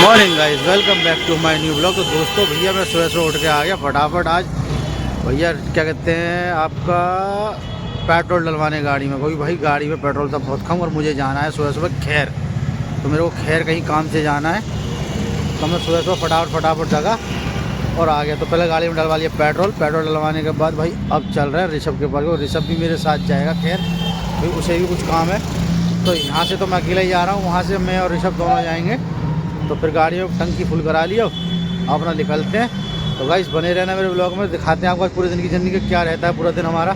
Morning guys, welcome back to my new blog. तो दोस्तों भैया मैं सुबह सुबह उठ के आ गया फटाफट। आज भैया क्या कहते हैं आपका पेट्रोल डलवाने गाड़ी में, क्योंकि भाई गाड़ी में पेट्रोल था बहुत कम और मुझे जाना है सुबह सुबह खैर। तो मेरे को खैर कहीं काम से जाना है, तो मैं सुबह सुबह फटाफट जगह और आ गया। तो पहले गाड़ी में डलवा लिया पेट्रोल डलवाने के बाद भाई अब चल रहा है ऋषभ के पास। ऋषभ भी मेरे साथ जाएगा खैर, भाई उसे भी कुछ काम है। तो यहाँ से तो मैं अकेला ही जा रहा हूँ, वहाँ से मैं और ऋषभ दोनों जाएंगे। तो फिर गाड़ी में टंकी फुल करा लिया, अपना निकलते हैं। तो गाइस बने रहना मेरे ब्लॉग में, दिखाते हैं आपको पूरे दिन की जर्नी का क्या रहता है पूरा दिन हमारा।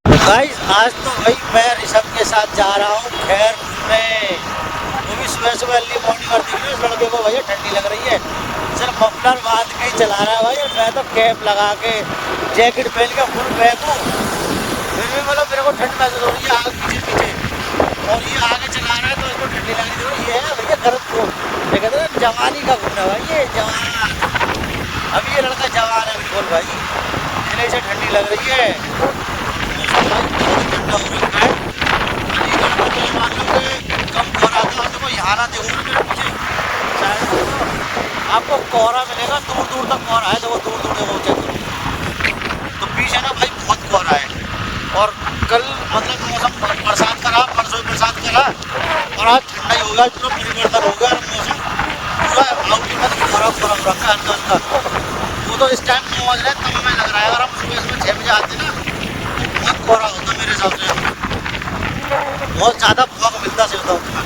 गाइस आज तो भाई मैं ऋषभ के साथ जा रहा हूँ खैर में, वो भी सुबह सुबह अर्ली मॉर्निंग। और देख रहे हो लड़के को भैया ठंडी लग रही है, सिर्फ मफलर बांध के ही चला रहा है भाई। और मैं तो कैप लगा के जैकेट पहन के फुल बैग हूँ, फिर भी मतलब मेरे को ठंड महसूस हो रही है आगे पीछे। और ये आगे चला रहा है तो इसको ठंडी लग रही है। ये है भैया गर्म को क्या कहते हैं जवानी का घूमना भाई, ये जवान। अभी ये लड़का जवान है बिल्कुल भाई, इसलिए इसे ठंडी लग रही है। कम कोहरा था तो यहाँ ना देखो मेरे पीछे आपको कोहरा मिलेगा, दूर दूर तक कोहरा है। देखो दूर दूर देखो चेक करो, तो पीछे ना भाई बहुत कोहरा है। और कल मतलब मौसम बरसात का रहा, परसों बरसात का रहा, और आज ठंडा ही होगा, पूरा परिवर्तन होगा मौसम पूरा आउटलुक में कोहरा रखा है हल्का। वो तो इस टाइम 9 बज रहे तब हमें लग रहा है, अगर हम सुबह 6 बजे आते ना बहुत कोहरा होता मेरे हिसाब से, बहुत ज़्यादा फॉग मिलता से होता उसमें।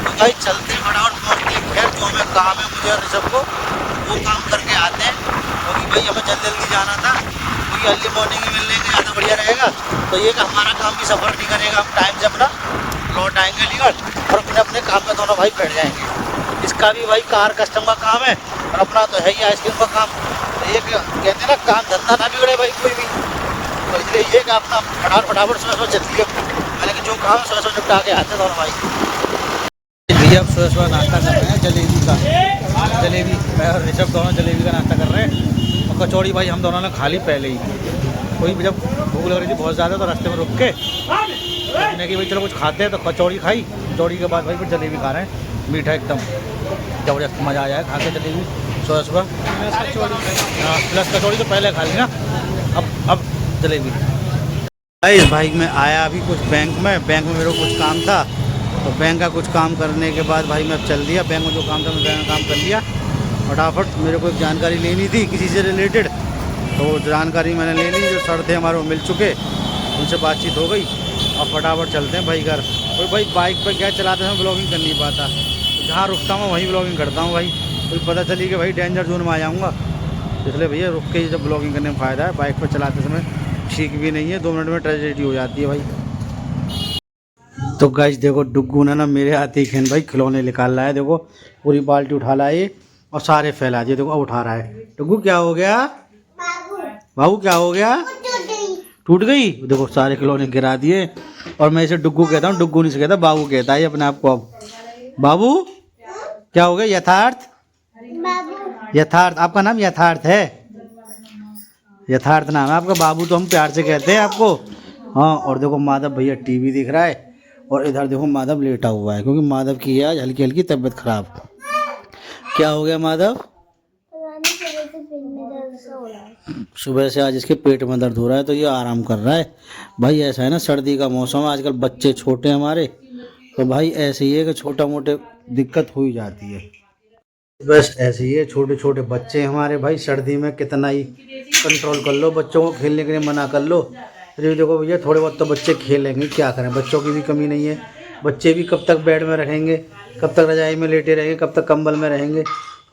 तो भाई चलते फटाफट पहुँचते हैं खैर, जो हमें काम है मुझे और ऋषभ को वो काम करके आते हैं, क्योंकि भाई हमें जल्दी जाना था, क्योंकि अर्ली मॉर्निंग ही मिलने के ज़्यादा बढ़िया रहेगा। तो ये कि हमारा काम भी सफ़र नहीं करेगा, हम टाइम से अपना लौट आएंगे लीगल और अपने अपने काम में दोनों भाई बैठ जाएंगे। इसका भी भाई कार कस्टम का काम है और अपना तो है ही आइसक्रीम का काम। तो ये कहते हैं ना काम धंधा ना बिगड़े भाई कोई भी, तो इसलिए ये कि अपना फटाफट सुबह चलती है, मैंने कि जो काम सुबह निपटा के आते दोनों भाई। भैया अब सुबह नाश्ता कर रहे हैं जलेबी का, जलेबी मैं और ऋषभ दोनों जलेबी का नाश्ता कर रहे हैं। और कचौड़ी भाई हम दोनों ने खा ली पहले ही, कोई भी जब भूख लग रही थी बहुत ज़्यादा तो रास्ते में रुक के कि भाई चलो कुछ खाते हैं, तो कचौड़ी खाई। कचौड़ी के बाद भाई फिर जलेबी खा रहे हैं, मीठा एकदम ज़बरदस्त मज़ा आ जाए खा के जलेबी सुबह सुबह। हाँ प्लस कचौड़ी तो पहले खा ली ना, अब जलेबी। भाई मैं आया अभी कुछ बैंक में मेरे को कुछ काम था, तो बैंक का कुछ काम करने के बाद भाई मैं चल दिया। बैंक में जो काम था मैं बैंक में काम कर लिया फटाफट। मेरे को एक जानकारी लेनी थी किसी से रिलेटेड, तो जानकारी मैंने ले ली, जो सर थे हमारे वो मिल चुके, उनसे बातचीत हो गई और फटाफट चलते हैं भाई घर। तो भाई बाइक पर क्या चलाते हैं ब्लॉगिंग कर नहीं पाता, तो जहाँ रुकता हूँ वहीं ब्लॉगिंग करता हूँ भाई, कोई पता चली कि भाई डेंजर जोन में आ जाऊँगा, इसलिए भैया रुक के ही जब ब्लॉगिंग करने में फ़ायदा है। बाइक पर चलाते समय ठीक भी नहीं है, 2 मिनट में ट्रेजेडी हो जाती है भाई। तो गाइस देखो डुग्गू ने ना मेरे आते ही खेन भाई खिलौने निकाल रहा है, देखो पूरी बाल्टी उठा लाए और सारे फैला दिए। देखो अब उठा रहा है। डुग्गू क्या हो गया? बाबू क्या हो गया? टूट गई। देखो सारे खिलौने गिरा दिए, और मैं इसे डुग्गू कहता हूँ, डुग्गू नहीं से कहता, बाबू कहता है अपने आप को। अब बाबू क्या हो गया? यथार्थ, यथार्थ आपका नाम यथार्थ है, यथार्थ नाम है आपका, बाबू तो हम प्यार से कहते हैं आपको। हाँ और देखो माधव भैया टीवी दिख रहा है, और इधर देखो माधव लेटा हुआ है, क्योंकि माधव की है आज हल्की हल्की तबीयत खराब। क्या हो गया माधव? सुबह से आज इसके पेट में दर्द हो रहा है, तो ये आराम कर रहा है भाई। ऐसा है ना सर्दी का मौसम है, आजकल बच्चे छोटे हमारे, तो भाई ऐसे ही है कि छोटा मोटे दिक्कत हो ही जाती है। बस ऐसे ही है, छोटे छोटे बच्चे हमारे भाई, सर्दी में कितना ही कंट्रोल कर लो, बच्चों को खेलने के लिए मना कर लो, फिर देखो भैया थोड़े बहुत तो बच्चे खेलेंगे, क्या करें, बच्चों की भी कमी नहीं है। बच्चे भी कब तक बेड में रहेंगे, कब तक रजाई में लेटे रहेंगे, कब तक कंबल में रहेंगे,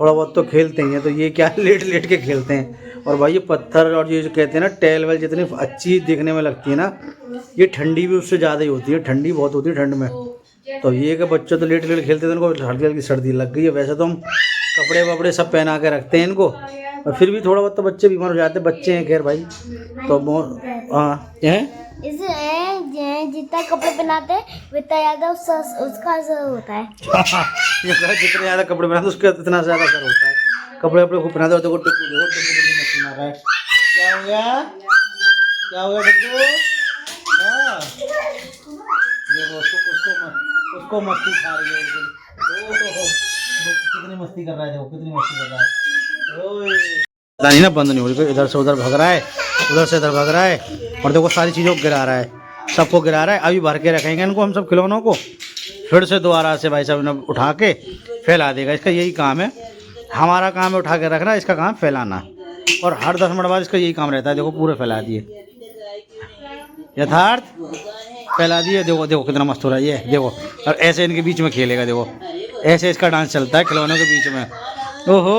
थोड़ा बहुत तो खेलते ही हैं। तो ये क्या लेट लेट के खेलते हैं। और भाई ये पत्थर और ये जो कहते हैं ना टेल वेल जितनी अच्छी दिखने में लगती है ना, ये ठंडी भी उससे ज़्यादा ही होती है, ठंडी बहुत होती है ठंड में। तो ये कि बच्चे तो लेट लेट खेलते थे, उनको हल्की हल्की सर्दी लग गई है। वैसे तो हम कपड़े वपड़े सब पहना के रखते हैं इनको, और फिर भी थोड़ा बहुत तो बच्चे बीमार हो जाते हैं, बच्चे हैं खैर भाई। तो हाँ इसे जितना कपड़े पहनाते हैं उतना ज़्यादा उसका असर होता है। जितने ज़्यादा कपड़े पहनाते उसका इतना ज़्यादा असर होता है। कपड़े वपड़े खूब पहनाते हो। देखो डुग्गू मार रहा है, क्या हो गया? क्या हो गया डुग्गू? हाँ देखो मस्ती खा रही है बिल्कुल। कितनी मस्ती कर रहा है, देखो कितनी मस्ती कर रहा है। ओए पता नहीं ना बंद नहीं हो रही, इधर से उधर भाग रहा है, उधर से इधर भाग रहा है, और देखो सारी चीज़ों को गिरा रहा है, सबको गिरा रहा है। अभी भर के रखेंगे इनको हम सब खिलौनों को, फिर से दोबारा से भाई साहब ने उठा के फैला देगा। इसका यही काम है, हमारा काम है उठा के रखना, इसका काम फैलाना, और हर 10 मिनट बाद इसका यही काम रहता है। देखो पूरे फैला दिए, यथार्थ फैला दिए। देखो देखो कितना मस्त हो रहा है ये, देखो। और ऐसे इनके बीच में खेलेगा, देखो ऐसे इसका डांस चलता है खिलौनों के बीच में। ओहो,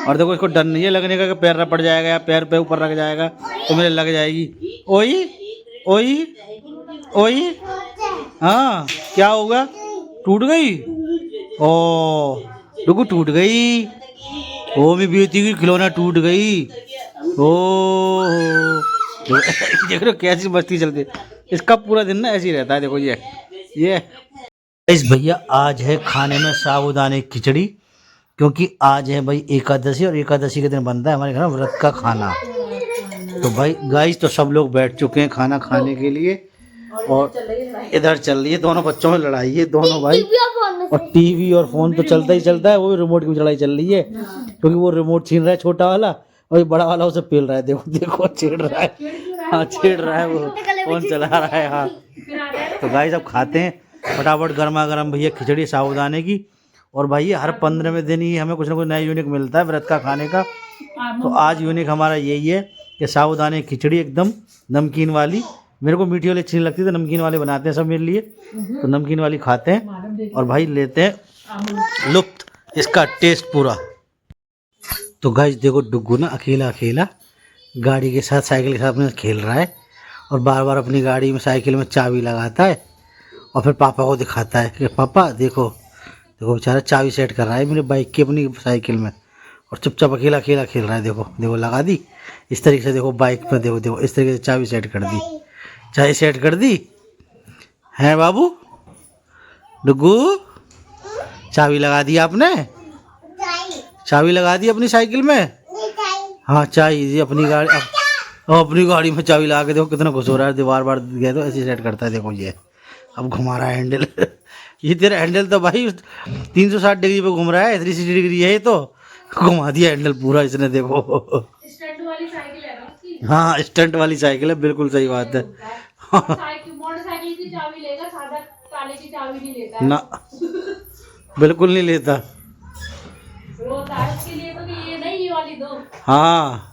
और देखो इसको डर नहीं है लगने का कि पैर रपट जाएगा या पैर पे ऊपर रख जाएगा तो मेरे लग जाएगी। ओई ओई ओई, हाँ क्या होगा, टूट गई। ओ देखो टूट गई, ओ मेरी बेटी की खिलौना टूट गई। ओ देख रहे हो कैसी मस्ती चलती है, इसका पूरा दिन ना ऐसे ही रहता है। देखो ये इस भैया आज है खाने में साबूदाने खिचड़ी, क्योंकि आज है भाई एकादशी, और एकादशी के दिन बनता है हमारे घर में व्रत का खाना। तो भाई गाइस तो सब लोग बैठ चुके हैं खाना खाने के लिए, और इधर चल रही है दोनों बच्चों में लड़ाई है, दोनों भाई। और टीवी और फोन तो चलता ही चलता है, वो भी रिमोट की लड़ाई चल रही है, क्योंकि वो रिमोट छीन रहा है छोटा वाला, और बड़ा वाला उसे पेल रहा है। देखो देखो छेड़ रहा है, हाँ छेड़ रहा है, वो फोन चला रहा है। हाँ तो गाइस अब खाते हैं फटाफट गर्मा गर्म भैया खिचड़ी साबूदाने की। और भाई हर 15वें दिन ही हमें कुछ ना कुछ नया यूनिक मिलता है व्रत का खाने का। तो आज यूनिक हमारा यही है कि साबूदाने खिचड़ी एकदम नमकीन वाली। मेरे को मीठी वाली अच्छी नहीं लगती, तो नमकीन वाले बनाते हैं सब मेरे लिए, तो नमकीन वाली खाते हैं और भाई लेते हैं लुत्फ इसका टेस्ट पूरा। तो गाइस देखो डुग्गू ना अकेला अकेला गाड़ी के साथ, साइकिल के साथ में खेल रहा है, और बार बार अपनी गाड़ी में साइकिल में चाबी लगाता है, और फिर पापा को दिखाता है कि पापा देखो देखो बेचारा चाबी सेट कर रहा है मेरे बाइक की अपनी साइकिल में, और चुपचाप अकेला अकेला खेल रहा है। देखो देखो लगा दी इस तरीके से, देखो बाइक पर देखो देखो इस तरीके से चाबी सेट कर दी, चाबी सेट कर दी है बाबू। डुग्गू चाबी लगा दी आपने, चाबी लगा दी अपनी साइकिल में। हाँ चाबी अपनी गाड़ी, अपनी गाड़ी में चाबी लगा के देखो कितना खुश हो रहा है। बार बार गया तो ऐसे सेट करता है। देखो ये अब घुमा रहा है हैंडल ये तेरा हैंडल तो भाई 360 डिग्री पे घूम रहा है, 360 डिग्री है, तो घुमा दिया हैंडल पूरा इसने। देखो स्टंट वाली साइकिल है ना उसकी। हाँ स्टंट वाली साइकिल है, बिल्कुल सही बात है। मोटरसाइकिल की चाबी लेगा, सादा ताले की चाबी नहीं लेता ना बिल्कुल नहीं लेता। रोता है उसके लिए तो कि ये नहीं, ये वाली दो। हाँ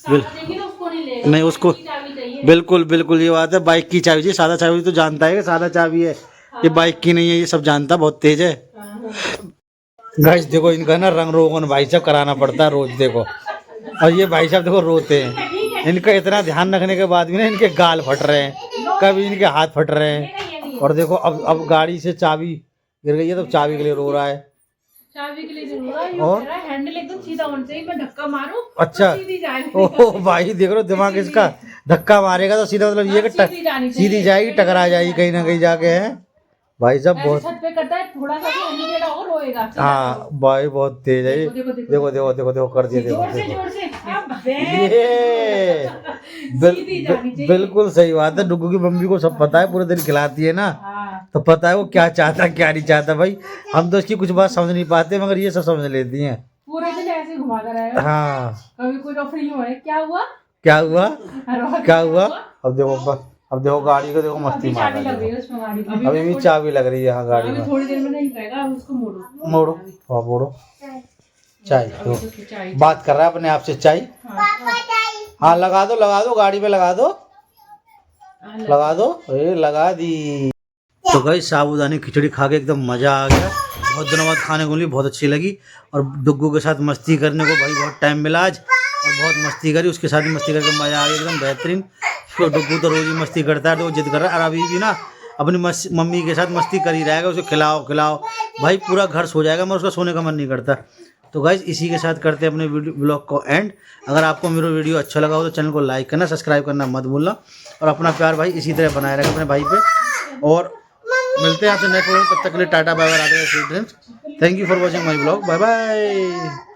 लेकिन उसको नहीं लेगा, नहीं उसको बिल्कुल बिल्कुल ये बात है, बाइक की चाबी चाहिए। सादा चाबी तो जानता है कि सादा चाबी है, ये बाइक की नहीं है, ये सब जानता, बहुत तेज है। गाइस देखो इनका ना रंग रोगन भाई साहब कराना पड़ता है रोज, देखो। और ये भाई साहब देखो रोते हैं, इनका इतना ध्यान रखने के बाद भी ना इनके गाल फट रहे हैं, कभी इनके हाथ फट रहे हैं। और देखो अब गाड़ी से चाबी गिर गई है, तो चाबी के लिए रो रहा है। चाबी के लिए जरूर है, और हैंडल एकदम सीधा होना चाहिए, मैं धक्का मारूं अच्छा, ओह भाई देख रहे हो दिमाग इसका, धक्का मारेगा तो सीधा मतलब ये कि सीधी जाएगी, टकरा जाएगी कहीं ना कहीं जाके, है भाई साहब। बहुत छत पे करता है, थोड़ा सा भी टेढ़ा और रोएगा। हाँ भाई बहुत तेज है। देखो देखो देखो देखो देखो कर दिया, देखो जोर से जोर से। ये बिल्कुल सही बात है। डुग्गू की मम्मी को सब पता है, पूरे दिन खिलाती है ना, तो पता है वो क्या चाहता क्या नहीं चाहता। भाई हम तो इसकी कुछ बात समझ नहीं पाते, मगर ये सब समझ लेती हैं। पूरे दिन ऐसे घुमा कर आएगा। हाँ कभी कोई ऑफर हो है, क्या हुआ क्या हुआ क्या हुआ। अब देखो गाड़ी को देखो मस्ती मार रहा है, अभी भी चाबी लग रही है। हाँ गाड़ी में थोड़ी देर में नहीं रहेगा, उसको मोड़ो मोड़ो, हाँ मोड़ो। चाय तो बात कर रहा है अपने आप से, चाय हाँ लगा दो गाड़ी में लगा दो, लगा दी। तो गई साबूदानी खिचड़ी खा के एकदम मज़ा आ गया, बहुत दिनों बाद खाने को मिली, बहुत अच्छी लगी। और डुग्गू के साथ मस्ती करने को भाई बहुत टाइम मिला आज, और बहुत मस्ती करी, उसके साथ ही मस्ती करके मज़ा आ गया एकदम बेहतरीन। तो डुग्गू तो रोज़ ही मस्ती करता है, तो वो जिद कर रहा है, और अभी भी ना अपनी मम्मी के साथ मस्ती कर ही रहेगा, उसे खिलाओ भाई पूरा घर सो जाएगा, मगर उसका सोने का मन नहीं करता। तो गाइज इसी के साथ करते हैं अपने ब्लॉग को एंड। अगर आपको मेरा वीडियो अच्छा लगा हो तो चैनल को लाइक करना, सब्सक्राइब करना मत भूलना, और अपना प्यार भाई इसी तरह बनाए रखें अपने भाई पे। और मिलते हैं आपसे नेक्स्ट वीडियो, तब तक के लिए tata bye bye, Radhe Radhe, thank you for watching my blog, bye bye.